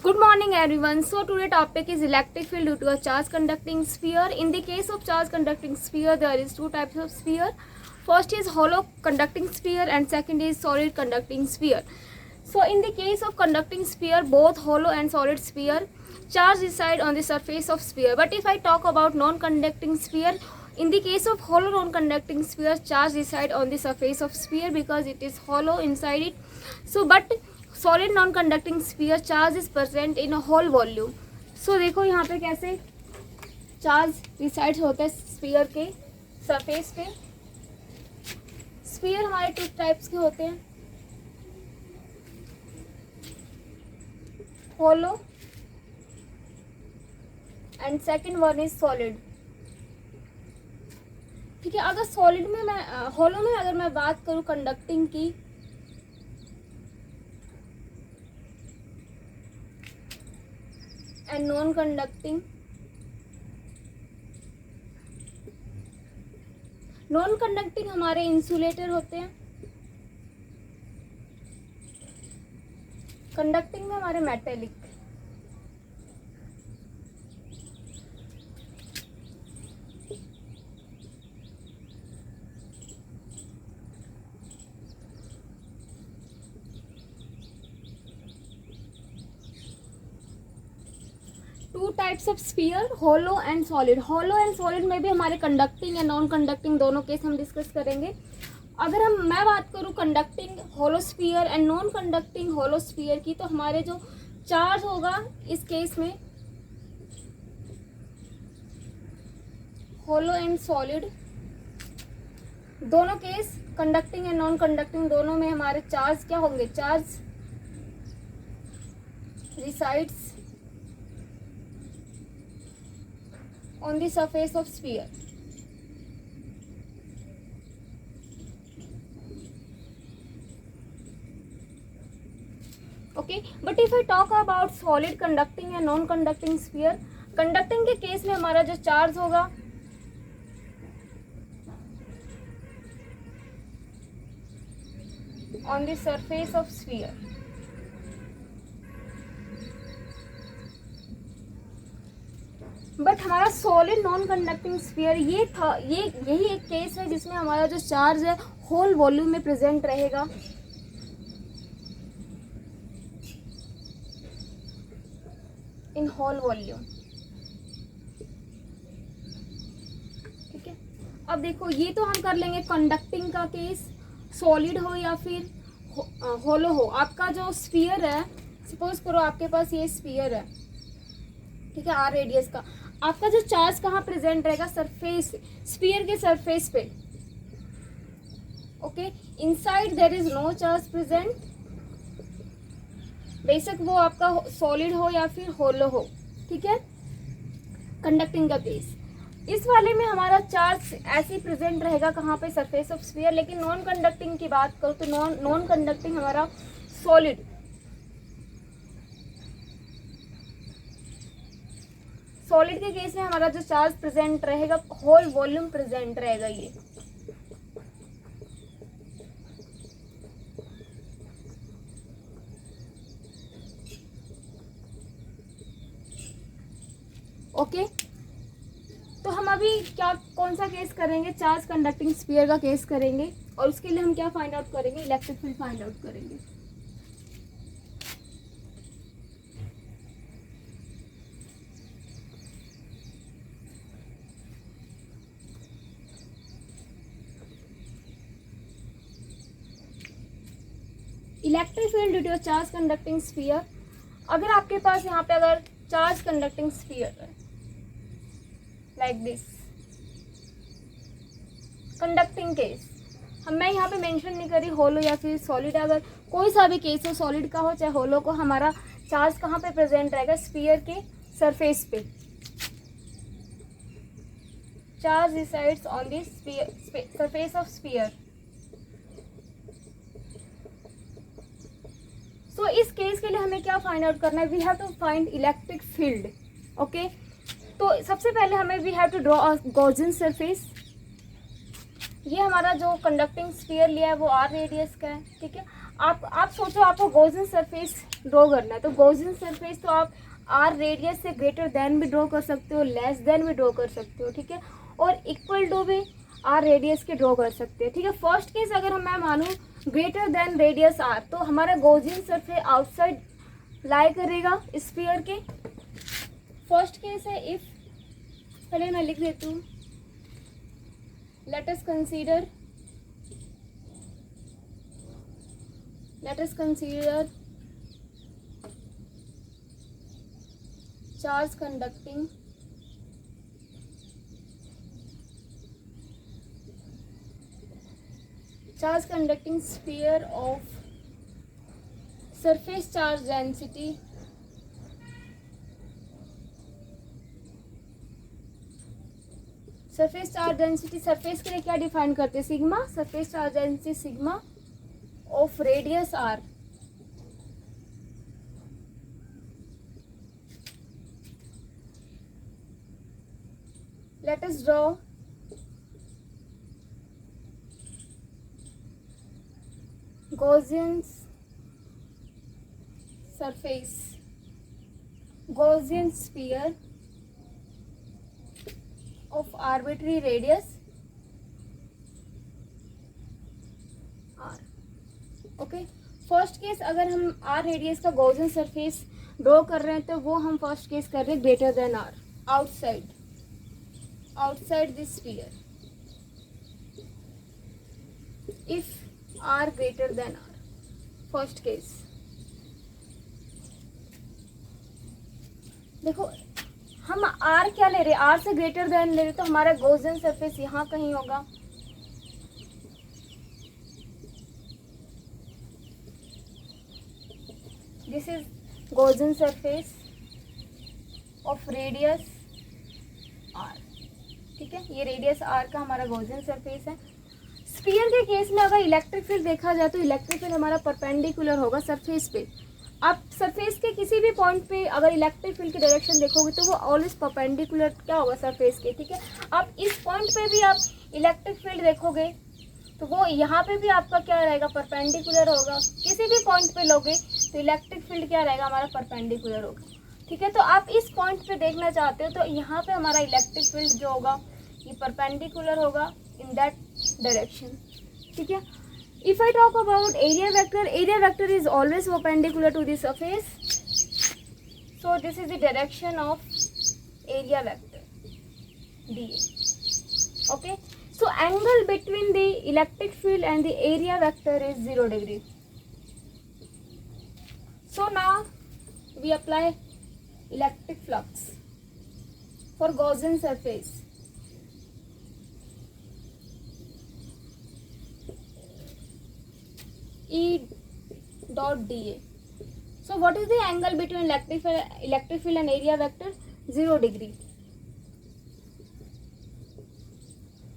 Good morning everyone. So today topic is electric field due to a charge conducting sphere. In the case of charge conducting sphere, there is two types of sphere. First is hollow conducting sphere and second is solid conducting sphere. So in the case of conducting sphere, both hollow and solid sphere, charge reside on the surface of sphere. But if I talk about non-conducting sphere, in the case of hollow non-conducting sphere, charge reside on the surface of sphere because it is hollow inside it. So but solid non conducting sphere charge is present in a whole volume. So देखो यहाँ पे कैसे charge reside होता है sphere के surface पे. Sphere हमारे two types के होते हैं, hollow and second one is solid. ठीक है, अगर सॉलिड में मैं होलो में अगर मैं बात करूँ कंडक्टिंग की, and non conducting. Non conducting हमारे इंसुलेटर होते हैं, कंडक्टिंग में हमारे metallic. Two types of sphere, hollow and solid. Hollow and solid में भी हमारे कंडक्टिंग या नॉन कंडक्टिंग दोनों केस हम डिस्कस करेंगे. अगर मैं बात करूँ conducting hollow sphere and non conducting hollow sphere की, तो हमारे जो चार्ज होगा इस केस में होलो एंड सॉलिड दोनों case, conducting and non conducting दोनों में हमारे चार्ज क्या होंगे, charge resides on the surface of sphere. Okay, but if I talk about solid conducting and non conducting sphere, conducting के केस में हमारा जो चार्ज होगा on the surface of sphere. But हमारा सॉलिड नॉन कंडक्टिंग स्फीयर यही एक case है जिसमें हमारा जो चार्ज है होल वॉल्यूम में प्रेजेंट रहेगा. In whole volume. ठीक है, अब देखो ये तो हम कर लेंगे कंडक्टिंग का केस, सॉलिड हो या फिर होलो हो. आपका जो स्फीयर है, सपोज करो आपके पास ये स्फीयर है, ठीक है, आर रेडियस का. आपका जो चार्ज कहाँ प्रेजेंट रहेगा, सरफेस, स्फीयर के सरफेस पे. Okay, inside there is no charge present, बेशक वो आपका सॉलिड हो या फिर होलो हो. ठीक है, कंडक्टिंग का केस. इस वाले में हमारा चार्ज ऐसे प्रेजेंट रहेगा कहाँ पे, सरफेस ऑफ स्फीयर. लेकिन नॉन कंडक्टिंग की बात करूँ तो नॉन कंडक्टिंग हमारा सॉलिड, सॉलिड के केस में हमारा जो चार्ज प्रेजेंट रहेगा होल वॉल्यूम प्रेजेंट रहेगा ये. ओके, तो हम अभी क्या कौन सा केस करेंगे, चार्ज कंडक्टिंग स्फीयर का केस करेंगे. और उसके लिए हम क्या फाइंड आउट करेंगे, इलेक्ट्रिक फील्ड फाइंड आउट करेंगे. Electric field due to charge conducting sphere. अगर आपके पास यहाँ पे अगर चार्ज कंडक्टिंग स्फीयर है लाइक दिस, कंडक्टिंग केस, मैं यहाँ पे मेंशन नहीं करी होलो या फिर सॉलिड. अगर कोई सा भी केस हो, सॉलिड का हो चाहे होलो को, हमारा चार्ज कहाँ पे प्रेजेंट रहेगा, स्फीयर के सरफेस पे. Charge resides on the surface of sphere. तो इस केस के लिए हमें क्या फाइंड आउट करना है, we have to find electric field. Okay, तो सबसे पहले हमें we have to draw a Gaussian surface. ये हमारा जो कंडक्टिंग स्फीयर लिया है वो आर रेडियस का है. ठीक है, आप सोचो आपको गॉसियन सरफेस ड्रॉ करना है, तो गॉसियन सरफेस तो आप आर रेडियस से ग्रेटर देन भी ड्रॉ कर सकते हो, लेस देन भी ड्रॉ कर सकते हो, ठीक है, और इक्वल टू भी आर रेडियस के ड्रॉ कर सकते हैं, ठीक है। फर्स्ट केस अगर मैं मानूँ ग्रेटर देन रेडियस आर, तो हमारा गॉसियन सरफेस आउटसाइड लाई करेगा स्फीयर के। फर्स्ट केस है इफ, पहले मैं लिख देती हूँ, let us consider charge conducting sphere of surface charge density surface charge density, surface के लिए क्या डिफाइन करते हैं, sigma, surface charge density sigma of radius R, let us draw Gaussian surface, Gaussian sphere of arbitrary radius r, okay. First case अगर हम r radius का Gaussian surface draw कर रहे हैं तो वो हम फर्स्ट केस कर रहे हैं greater than r, outside this sphere, if r greater than r, first case. देखो हम r क्या ले रहे हैं, r से ग्रेटर देन ले रहे, तो हमारा गॉसियन सरफेस यहाँ कहीं होगा, this is Gaussian surface of radius r, ठीक है, ये रेडियस r का हमारा गॉसियन सरफेस है। स्फीयर के केस में अगर इलेक्ट्रिक फील्ड देखा जाए तो इलेक्ट्रिक फील्ड हमारा परपेंडिकुलर होगा सरफेस पे। आप सरफेस के किसी भी पॉइंट पे अगर इलेक्ट्रिक फील्ड की डायरेक्शन देखोगे तो वो ऑलवेज परपेंडिकुलर क्या होगा, सरफेस के, ठीक है। आप इस पॉइंट पे भी आप इलेक्ट्रिक फील्ड देखोगे तो वो यहाँ पे भी आपका क्या रहेगा, परपेंडिकुलर होगा। किसी भी पॉइंट पे लोगे तो इलेक्ट्रिक फील्ड क्या रहेगा, हमारा परपेंडिकुलर होगा, ठीक है। तो आप इस पॉइंट पे देखना चाहते हो तो यहाँ पे हमारा इलेक्ट्रिक फील्ड जो होगा ये परपेंडिकुलर होगा इन दैट डायरेक्शन, ठीक है। If I talk about area vector is always perpendicular to the surface. So this is the direction of area vector dA. Okay. So angle between the electric field and the area vector is 0 degree. So now we apply electric flux for Gaussian surface. E dot dA. So what is the angle between electric field and area vector? 0 degree.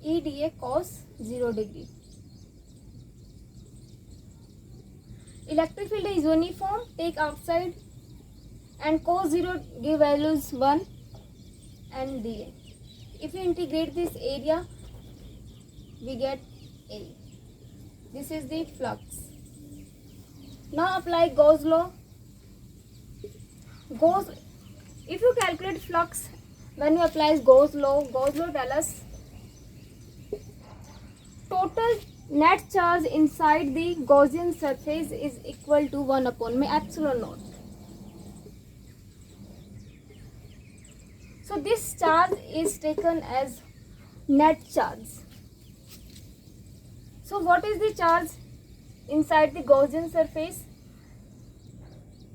E dA cos 0 degree. Electric field is uniform. Take outside and cos 0 give values 1 and dA. If you integrate this area, we get A. This is the flux. Now apply Gauss law. If you calculate flux when you apply Gauss law tell us total net charge inside the Gaussian surface is equal to 1 upon epsilon naught. So this charge is taken as net charge. So what is the charge inside the Gaussian surface?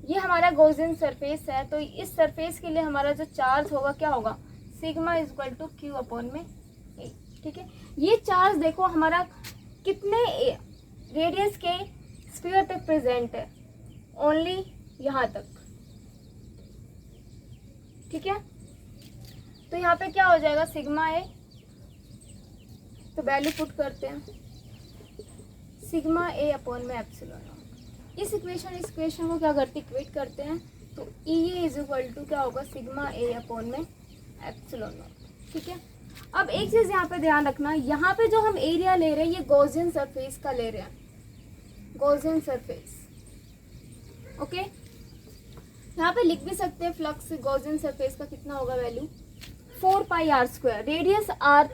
ये हमारा Gaussian surface है, तो इस surface के लिए हमारा जो charge होगा क्या होगा, sigma is equal to Q upon में ए, ठीक है। ये चार्ज देखो हमारा कितने रेडियस के स्फीयर तक प्रेजेंट है, ओनली यहाँ तक, ठीक है। तो यहाँ पे क्या हो जाएगा, सिग्मा ए, तो वैल्यू पुट करते हैं सिग्मा ए अपॉन में एप्सिलॉन। इस इक्वेशन को क्या करते, इक्वेट करते हैं, तो ई ए इज इक्वल टू क्या होगा, सिग्मा ए अपॉन में एप्सिलॉन, ठीक है। अब एक चीज़ यहाँ पे ध्यान रखना, यहाँ पे जो हम एरिया ले रहे हैं ये गॉसियन सरफेस का ले रहे हैं, गॉसियन सरफेस। ओके, यहाँ पे लिख भी सकते हैं फ्लक्स गॉसियन सरफेस का कितना होगा value, 4 pi r square. Radius r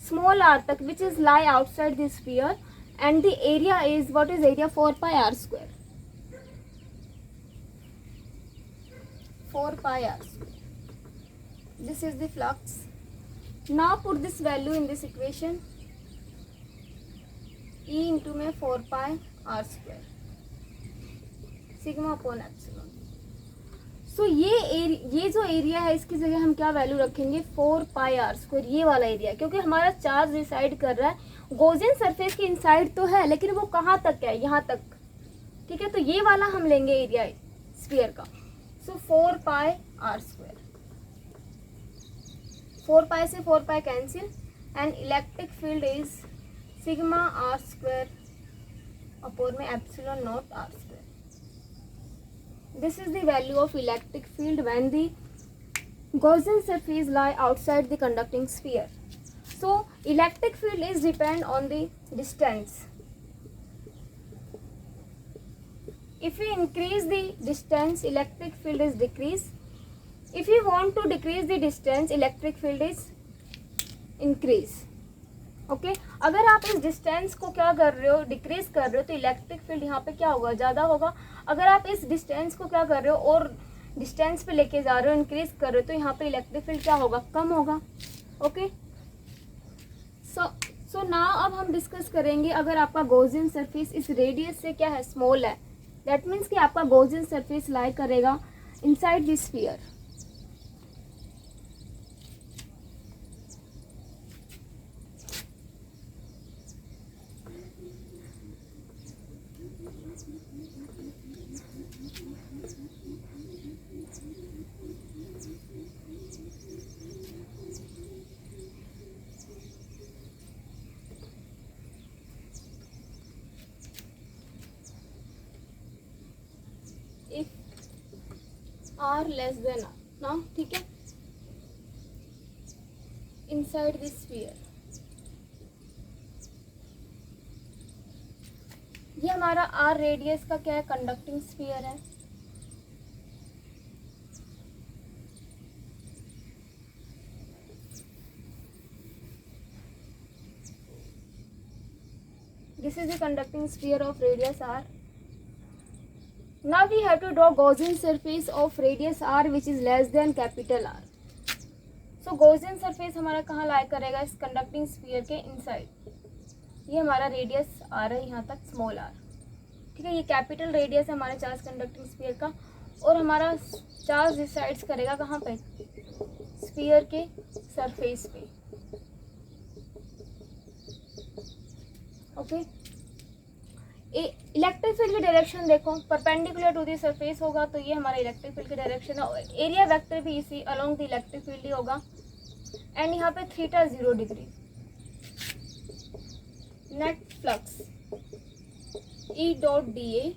small r तक which is lie outside the sphere and the area is, what is area, 4 pi r square, 4 pi r square. This is the flux. Now put this value in this equation. E into में 4 pi r square sigma upon epsilon. So ये जो area है इसकी जगह हम क्या value रखेंगे, 4 pi r square, ये वाला एरिया, क्योंकि हमारा चार्ज रिसाइड कर रहा है गॉसियन सरफेस के इनसाइड तो है लेकिन वो कहाँ तक है, यहाँ तक, ठीक है। तो ये वाला हम लेंगे एरिया स्फीयर का। So 4 pi r square, 4 pi से 4 pi cancel and electric field is sigma r square upon में epsilon naught r square. This is the value of electric field when the Gaussian surface lie outside the conducting sphere. So electric field is depend on the distance. If we increase the distance, electric field is decrease. If we want to decrease the distance, electric field is increase. Okay? अगर आप इस distance को क्या कर रहे हो, decrease कर रहे हो, तो इलेक्ट्रिक फील्ड यहाँ पे क्या होगा, ज़्यादा होगा। अगर आप इस डिस्टेंस को क्या कर रहे हो और डिस्टेंस पे लेके जा रहे हो, इंक्रीज कर रहे हो, तो यहाँ पे इलेक्ट्रिक फील्ड क्या होगा, कम होगा। ओके, सो नाउ अब हम डिस्कस करेंगे अगर आपका गॉसियन सरफेस इस रेडियस से क्या है, स्मॉल है, दैट मीन्स कि आपका गॉसियन सरफेस लाई करेगा inside this sphere. R less than R ना, ठीक है, इनसाइड दिस स्फीयर। ये हमारा आर रेडियस का क्या है, कंडक्टिंग स्फीयर है। This is the conducting sphere of radius r. Now we have to draw Gaussian surface of radius r which is less than capital R. So Gaussian surface हमारा कहाँ लाई करेगा, इस conducting sphere के inside। ये हमारा radius आ रहा है यहाँ तक, स्मॉल आर, ठीक है। ये कैपिटल रेडियस है हमारे चार्ज कंडक्टिंग स्फीयर का, और हमारा चार्ज रिसाइड्स करेगा कहाँ पे, स्फीयर के सरफेस पे। ओके, इलेक्ट्रिक फील्ड की डायरेक्शन देखो, परपेंडिकुलर टू द सरफेस होगा, तो ये हमारा इलेक्ट्रिक फील्ड की डायरेक्शन है। एरिया वेक्टर भी इसी अलोंग द इलेक्ट्रिक फील्ड ही होगा, एंड यहाँ पे theta 0 degree. Net flux E dot D A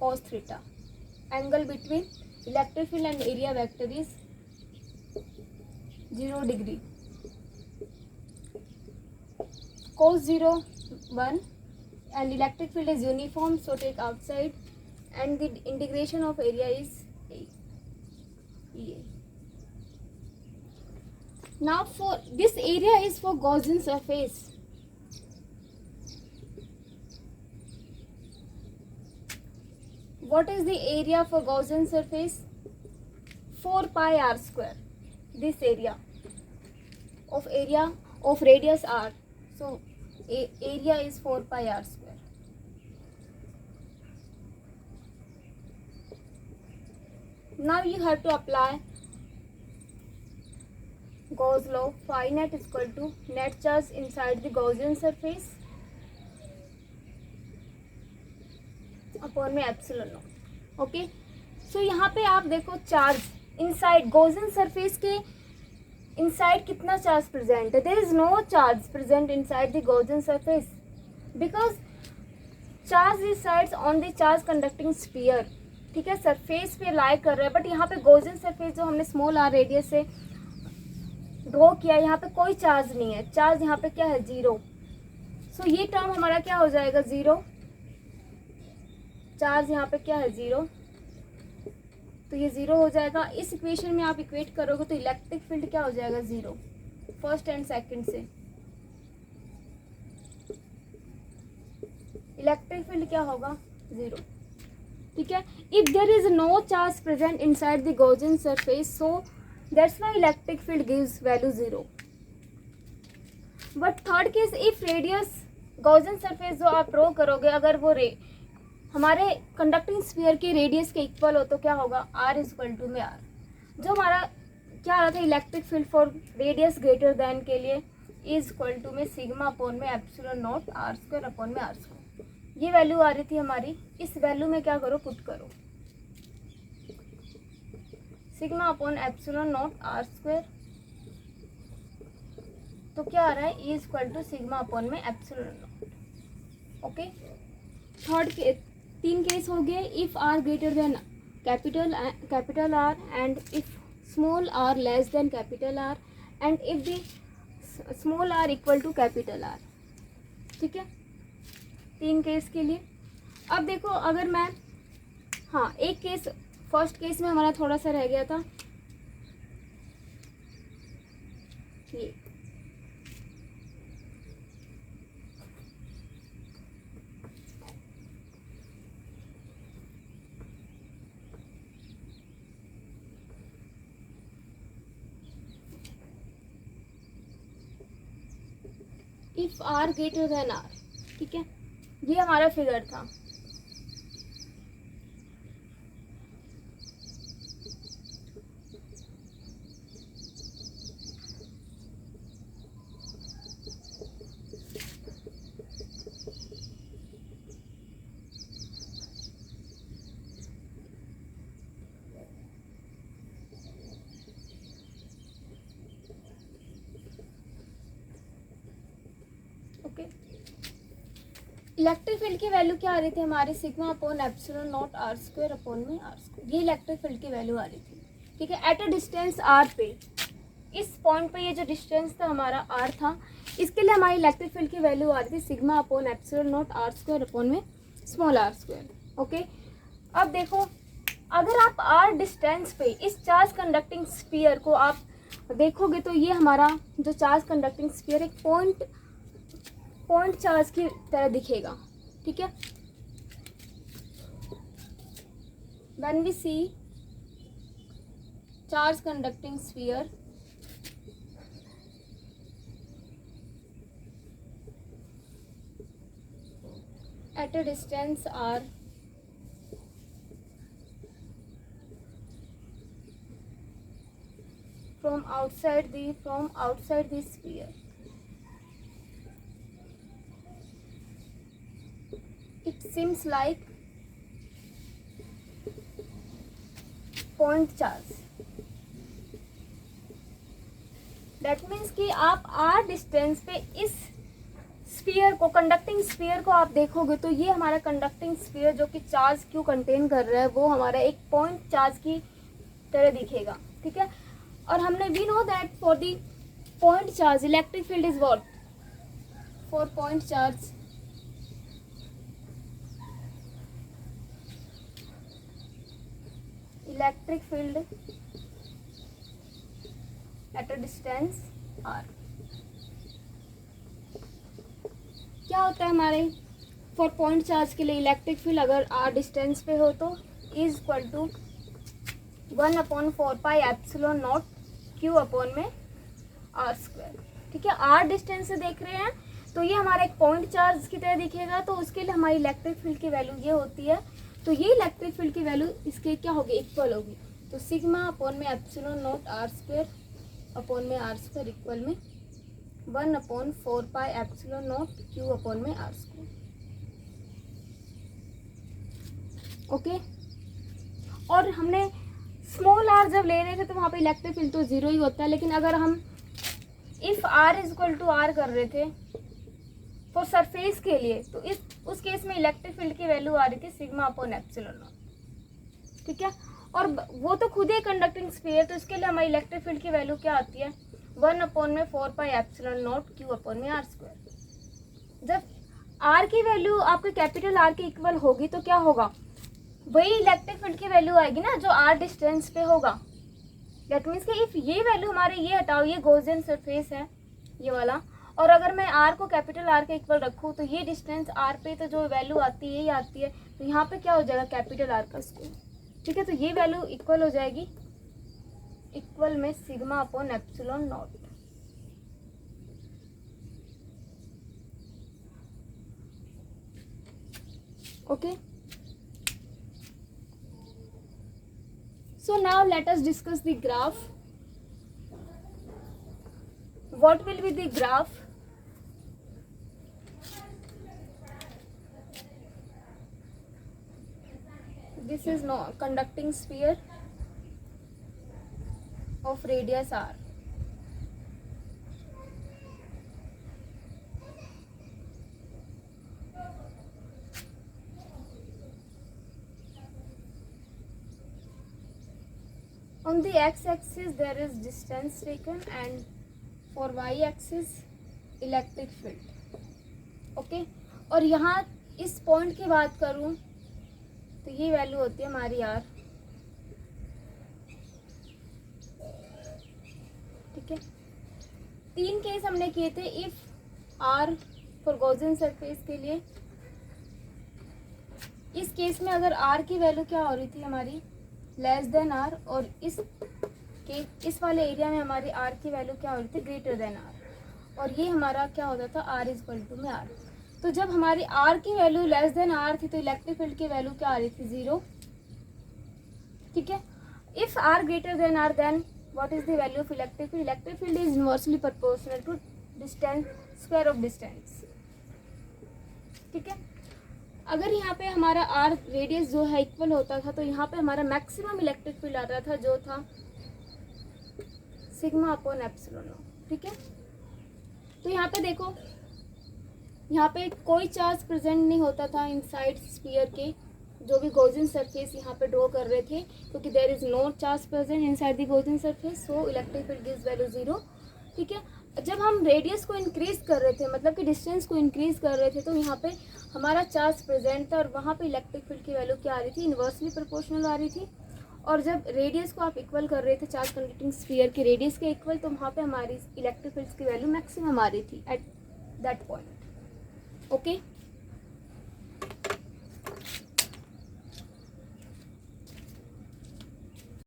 cos theta, angle between electric field and area vector is 0 degree. cos 0 1 and electric field is uniform, so take outside, and the integration of area is EA. Now for this area is for Gaussian surface. What is the area for Gaussian surface? 4 pi r square. This area of radius r. So area is 4 pi r square. Now you have to apply Gauss law. Phi net is equal to net charge inside the Gaussian surface upon में epsilon nought. Okay, so यहाँ पे आप देखो charge inside Gaussian surface के inside कितना charge present है, there is no charge present inside the Gaussian surface because charge resides on the charge conducting sphere, ठीक है, सरफेस पे लाई कर रहा है। बट यहाँ पे गॉसियन सरफेस जो हमने स्मॉल आर रेडियस से ड्रॉ किया, यहाँ पे कोई चार्ज नहीं है, चार्ज यहाँ पे क्या है, 0। सो ये टर्म हमारा क्या हो जाएगा, ज़ीरो। चार्ज यहाँ पे क्या है, ज़ीरो, तो ये ज़ीरो हो जाएगा। इस इक्वेशन में आप इक्वेट करोगे तो इलेक्ट्रिक फील्ड क्या हो जाएगा, ज़ीरो, फर्स्ट एंड सेकंड से। इलेक्ट्रिक फील्ड क्या होगा, ज़ीरो, ठीक है। If there is no charge present inside the Gaussian surface, so that's why electric field gives value zero. But third case, if radius, Gaussian surface जो आप draw करोगे, अगर वो हमारे कंडक्टिंग स्फीयर के रेडियस के इक्वल हो तो क्या होगा, आर इज इक्वल टू में आर। जो हमारा क्या आ रहा था, electric field for radius greater than के लिए इज इक्वल टू में सिग्मा अपॉन में epsilon nought R square upon में आर स्क्वायर, ये वैल्यू आ रही थी हमारी। इस वैल्यू में क्या करो, पुट करो sigma upon epsilon nought R square, तो क्या आ रहा है, E equal to sigma upon में एप्सिलॉन नॉट। ओके, थर्ड के 3 केस हो गए। If R greater than capital R and if small R less than capital R and if the small R equal to capital R, ठीक है, 3 case के लिए। अब देखो, अगर मैं, हाँ, एक केस, फर्स्ट केस में हमारा थोड़ा सा रह गया था ये, if R greater than R, ठीक है, ये हमारा फिगर था। ओके, इलेक्ट्रिक फील्ड की वैल्यू क्या आ रही थी हमारी, sigma upon epsilon nought R square upon में आर स्क्वायर, ये इलेक्ट्रिक फील्ड की वैल्यू आ रही थी, ठीक है। एट अ डिस्टेंस आर पे, इस पॉइंट पे ये जो डिस्टेंस था हमारा आर था, इसके लिए हमारी इलेक्ट्रिक फील्ड की वैल्यू आ रही थी sigma upon epsilon nought R square upon में स्मॉल आर स्क्वायर। ओके, अब देखो, अगर आप आर डिस्टेंस पे इस चार्ज कंडक्टिंग स्फीयर को आप देखोगे तो ये हमारा जो चार्ज कंडक्टिंग स्फीयर एक पॉइंट चार्ज की तरह दिखेगा, ठीक है। When we see charge conducting sphere, at a distance r from outside the sphere, it seems like point charge. That means कि आप r डिस्टेंस पे इस स्फीयर को, कंडक्टिंग स्फीयर को आप देखोगे तो ये हमारा कंडक्टिंग स्फीयर जो कि चार्ज क्यों कंटेन कर रहा है वो हमारा एक पॉइंट चार्ज की तरह दिखेगा, ठीक है। और हमने we know that for the point charge electric field is what, for point charge electric field at a distance R, क्या होता है हमारे फॉर पॉइंट चार्ज के लिए इलेक्ट्रिक फील्ड अगर आर डिस्टेंस पे हो तो is equal to 1/4 epsilon nought Q upon में आर स्क्वायर, ठीक है। आर डिस्टेंस से देख रहे हैं तो ये हमारा एक पॉइंट चार्ज की तरह दिखेगा, तो उसके लिए हमारी इलेक्ट्रिक फील्ड की वैल्यू ये होती है, तो ये इलेक्ट्रिक फील्ड की वैल्यू इसके क्या होगी, इक्वल होगी। तो सिग्मा अपॉन में epsilon nought R square upon में आर स्क्वायर इक्वल में 1/4 एप्सिलॉन नॉट क्यू अपॉन में आर स्क्वायर। ओके, और हमने स्मॉल आर जब ले रहे थे तो वहाँ पे इलेक्ट्रिक फील्ड तो जीरो ही होता है, लेकिन अगर हम if R is equal to R कर रहे थे फॉर सरफेस के लिए तो उस केस में इलेक्ट्रिक फील्ड की वैल्यू आ रही थी सिग्मा अपॉन एप्सिलॉन नॉट, ठीक है। और वो तो खुद ही कंडक्टिंग स्फीयर, तो इसके लिए हमारी इलेक्ट्रिक फील्ड की वैल्यू क्या आती है, 1/4 एप्सिलॉन नॉट क्यू अपॉन में आर स्क्वायर। जब आर की वैल्यू आपके कैपिटल आर के इक्वल होगी तो क्या होगा, वही इलेक्ट्रिक फील्ड की वैल्यू आएगी ना जो आर डिस्टेंस पे होगा। दैट मीन्स कि इफ ये वैल्यू हमारे, ये हटाओ, ये गॉसियन सरफेस है ये वाला, और अगर मैं आर को कैपिटल आर के इक्वल रखूँ तो ये डिस्टेंस आर पे तो जो वैल्यू आती है यही आती है, तो यहाँ पे क्या हो जाएगा, कैपिटल आर का स्क्वायर। ठीक है, तो ये वैल्यू इक्वल हो जाएगी, इक्वल में sigma upon epsilon nought. Okay, so now let us discuss the graph. What will be the graph? This is no conducting sphere of radius r. On the x-axis there is distance taken and for y-axis electric field. Okay, और यहाँ इस point की बात करूँ तो ये value होती है हमारी आर। ठीक है, 3 केस हमने किए थे। If R for Gaussian surface के लिए, इस केस में अगर आर की वैल्यू क्या हो रही थी हमारी, लेस देन आर, और इस वाले एरिया में हमारी आर की वैल्यू क्या हो रही थी, ग्रेटर देन आर, और ये हमारा क्या होता था, आर इज इक्वल टू में आर। तो जब हमारी आर की वैल्यू लेस देन आर थी तो इलेक्ट्रिक फील्ड की वैल्यू क्या आ रही थी, 0। ठीक है, if R greater than R then what is the value of electric field, electric field is inversely proportional to distance, square of distance. ठीक है, अगर यहाँ पे हमारा आर रेडियस जो है इक्वल होता था तो यहाँ पे हमारा मैक्सिमम इलेक्ट्रिक फील्ड आता था जो था सिग्मा अपॉन एप्सिलॉन नॉट। ठीक है, तो यहाँ पे देखो, यहाँ पे कोई चार्ज प्रेजेंट नहीं होता था इनसाइड स्फीयर के, जो भी गॉसियन सरफेस यहाँ पे ड्रॉ कर रहे थे, क्योंकि there is no charge present inside the Gaussian surface, so electric field gives value 0। ठीक है, जब हम रेडियस को इंक्रीज कर रहे थे, मतलब कि डिस्टेंस को इंक्रीज कर रहे थे, तो यहाँ पे हमारा चार्ज प्रेजेंट था और वहाँ पे इलेक्ट्रिक फील्ड की वैल्यू क्या आ रही थी, इन्वर्सली प्रोपोर्शनल आ रही थी। और जब रेडियस को आप इक्वल कर रहे थे चार्ज कंडक्टिंग स्फीयर के रेडियस के इक्वल, तो वहाँ पे हमारी इलेक्ट्रिक फील्ड की वैल्यू मैक्सिमम आ रही थी एट दैट पॉइंट। ओके,